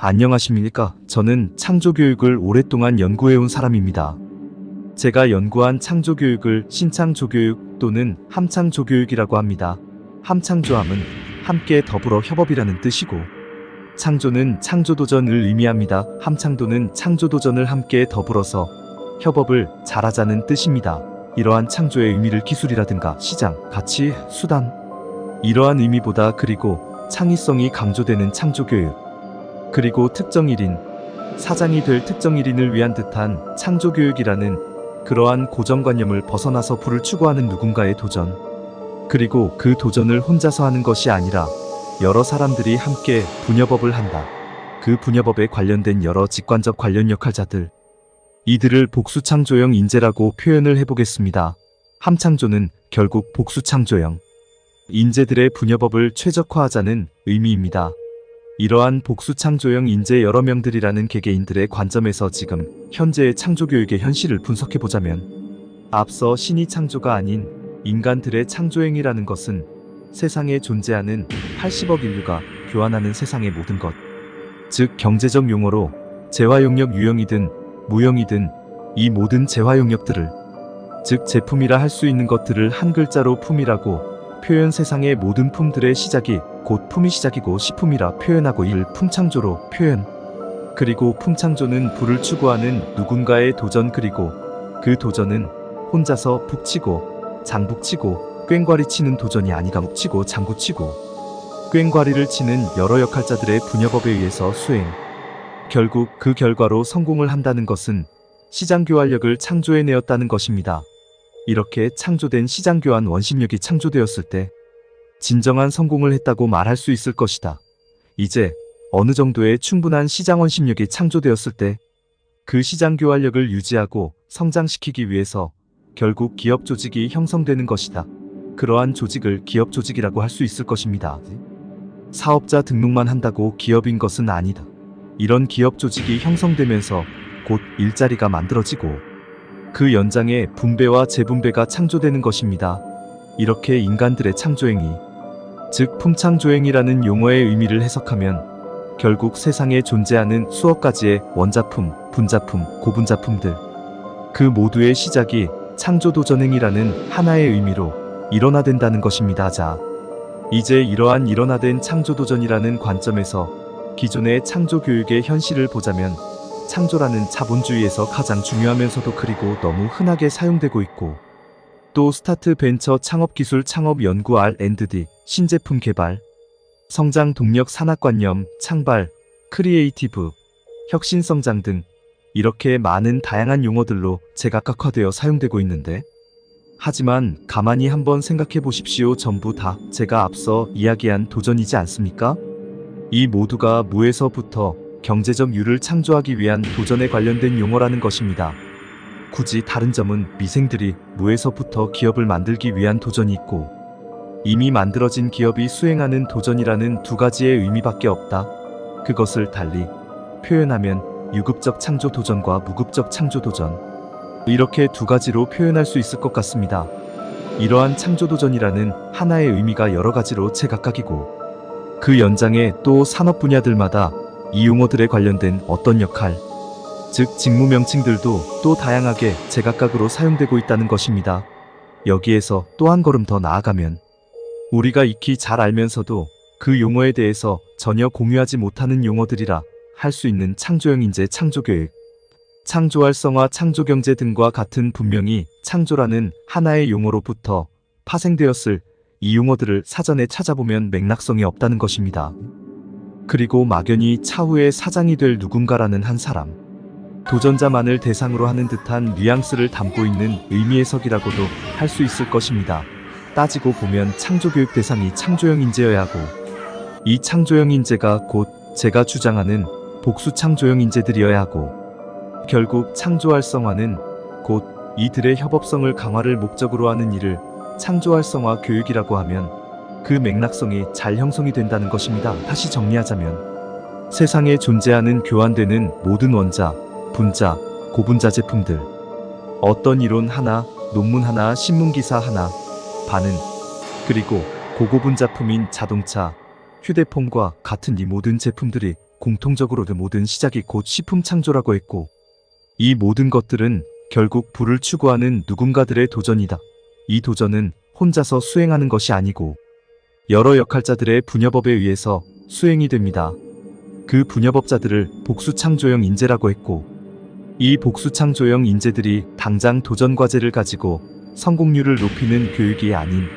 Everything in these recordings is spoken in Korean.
안녕하십니까? 저는 창조교육을 오랫동안 연구해온 사람입니다. 제가 연구한 창조교육을 신창조교육 또는 함창조교육이라고 합니다. 함창조함은 함께 더불어 협업이라는 뜻이고, 창조는 창조도전을 의미합니다. 함창도는 창조도전을 함께 더불어서 협업을 잘하자는 뜻입니다. 이러한 창조의 의미를 기술이라든가 시장, 가치, 수단, 이러한 의미보다 그리고 창의성이 강조되는 창조교육, 그리고 특정 1인, 사장이 될 특정 1인을 위한 듯한 창조교육이라는 그러한 고정관념을 벗어나서 부를 추구하는 누군가의 도전, 그리고 그 도전을 혼자서 하는 것이 아니라 여러 사람들이 함께 분여법을 한다. 그 분여법에 관련된 여러 직관적 관련 역할자들, 이들을 복수창조형 인재라고 표현을 해보겠습니다. 함창조는 결국 복수창조형 인재들의 분여법을 최적화하자는 의미입니다. 이러한 복수창조형 인재 여러 명들이라는 개개인들의 관점에서 지금 현재의 창조교육의 현실을 분석해보자면, 앞서 신이 창조가 아닌 인간들의 창조행위라는 것은 세상에 존재하는 80억 인류가 교환하는 세상의 모든 것, 즉 경제적 용어로 재화용역 유형이든 무형이든 이 모든 재화용역들을, 즉 제품이라 할 수 있는 것들을 한 글자로 품이라고 표현, 세상의 모든 품들의 시작이 곧 품이 시작이고 시품이라 표현하고 일 품창조로 표현, 그리고 품창조는 부를 추구하는 누군가의 도전, 그리고 그 도전은 혼자서 북치고 장북치고 꽹과리 치는 도전이 아니가 북치고 장구치고 꽹과리를 치는 여러 역할자들의 분여법에 의해서 수행, 결국 그 결과로 성공을 한다는 것은 시장교환력을 창조해내었다는 것입니다. 이렇게 창조된 시장교환 원심력이 창조되었을 때 진정한 성공을 했다고 말할 수 있을 것이다. 이제 어느 정도의 충분한 시장 원심력이 창조되었을 때 그 시장교환력을 유지하고 성장시키기 위해서 결국 기업 조직이 형성되는 것이다. 그러한 조직을 기업 조직이라고 할 수 있을 것입니다. 사업자 등록만 한다고 기업인 것은 아니다. 이런 기업 조직이 형성되면서 곧 일자리가 만들어지고 그 연장에 분배와 재분배가 창조되는 것입니다. 이렇게 인간들의 창조행위, 즉 품창조행위라는 용어의 의미를 해석하면 결국 세상에 존재하는 수억 가지의 원자품, 분자품, 고분자품들, 그 모두의 시작이 창조도전행위라는 하나의 의미로 일원화된다는 것입니다. 자, 이제 이러한 일원화된 창조도전이라는 관점에서 기존의 창조교육의 현실을 보자면, 창조라는 자본주의에서 가장 중요하면서도 그리고 너무 흔하게 사용되고 있고, 또 스타트 벤처 창업기술 창업 연구 R&D, 신제품 개발, 성장 동력 산학관념, 창발, 크리에이티브, 혁신성장 등 이렇게 많은 다양한 용어들로 제각각화되어 사용되고 있는데, 하지만 가만히 한번 생각해 보십시오. 전부 다 제가 앞서 이야기한 도전이지 않습니까? 이 모두가 무에서부터 경제적 유를 창조하기 위한 도전에 관련된 용어라는 것입니다. 굳이 다른 점은 미생들이 무에서부터 기업을 만들기 위한 도전이 있고, 이미 만들어진 기업이 수행하는 도전이라는 두 가지의 의미밖에 없다. 그것을 달리 표현하면 유급적 창조 도전과 무급적 창조 도전, 이렇게 두 가지로 표현할 수 있을 것 같습니다. 이러한 창조 도전이라는 하나의 의미가 여러 가지로 제각각이고, 그 연장에 또 산업 분야들마다 이 용어들에 관련된 어떤 역할, 즉 직무 명칭들도 또 다양하게 제각각으로 사용되고 있다는 것입니다. 여기에서 또 한 걸음 더 나아가면, 우리가 익히 잘 알면서도 그 용어에 대해서 전혀 공유하지 못하는 용어들이라 할 수 있는 창조형 인재, 창조교육, 창조활성화, 창조경제 등과 같은 분명히 창조라는 하나의 용어로부터 파생되었을 이 용어들을 사전에 찾아보면 맥락성이 없다는 것입니다. 그리고 막연히 차후에 사장이 될 누군가라는 한 사람, 도전자만을 대상으로 하는 듯한 뉘앙스를 담고 있는 의미 해석이라고도 할 수 있을 것입니다. 따지고 보면 창조교육 대상이 창조형 인재여야 하고, 이 창조형 인재가 곧 제가 주장하는 복수창조형 인재들이어야 하고, 결국 창조활성화는 곧 이들의 협업성을 강화를 목적으로 하는 일을 창조활성화 교육이라고 하면 그 맥락성이 잘 형성이 된다는 것입니다. 다시 정리하자면, 세상에 존재하는 교환되는 모든 원자, 분자, 고분자 제품들, 어떤 이론 하나, 논문 하나, 신문기사 하나, 반응, 그리고 고고분자품인 자동차, 휴대폰과 같은 이 모든 제품들이 공통적으로 그 모든 시작이 곧 식품 창조라고 했고, 이 모든 것들은 결국 부를 추구하는 누군가들의 도전이다. 이 도전은 혼자서 수행하는 것이 아니고 여러 역할자들의 분여법에 의해서 수행이 됩니다. 그 분여법자들을 복수창조형 인재라고 했고, 이 복수창조형 인재들이 당장 도전 과제를 가지고 성공률을 높이는 교육이 아닌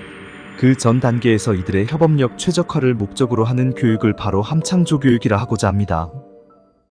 그 전 단계에서 이들의 협업력 최적화를 목적으로 하는 교육을 바로 함창조 교육이라 하고자 합니다.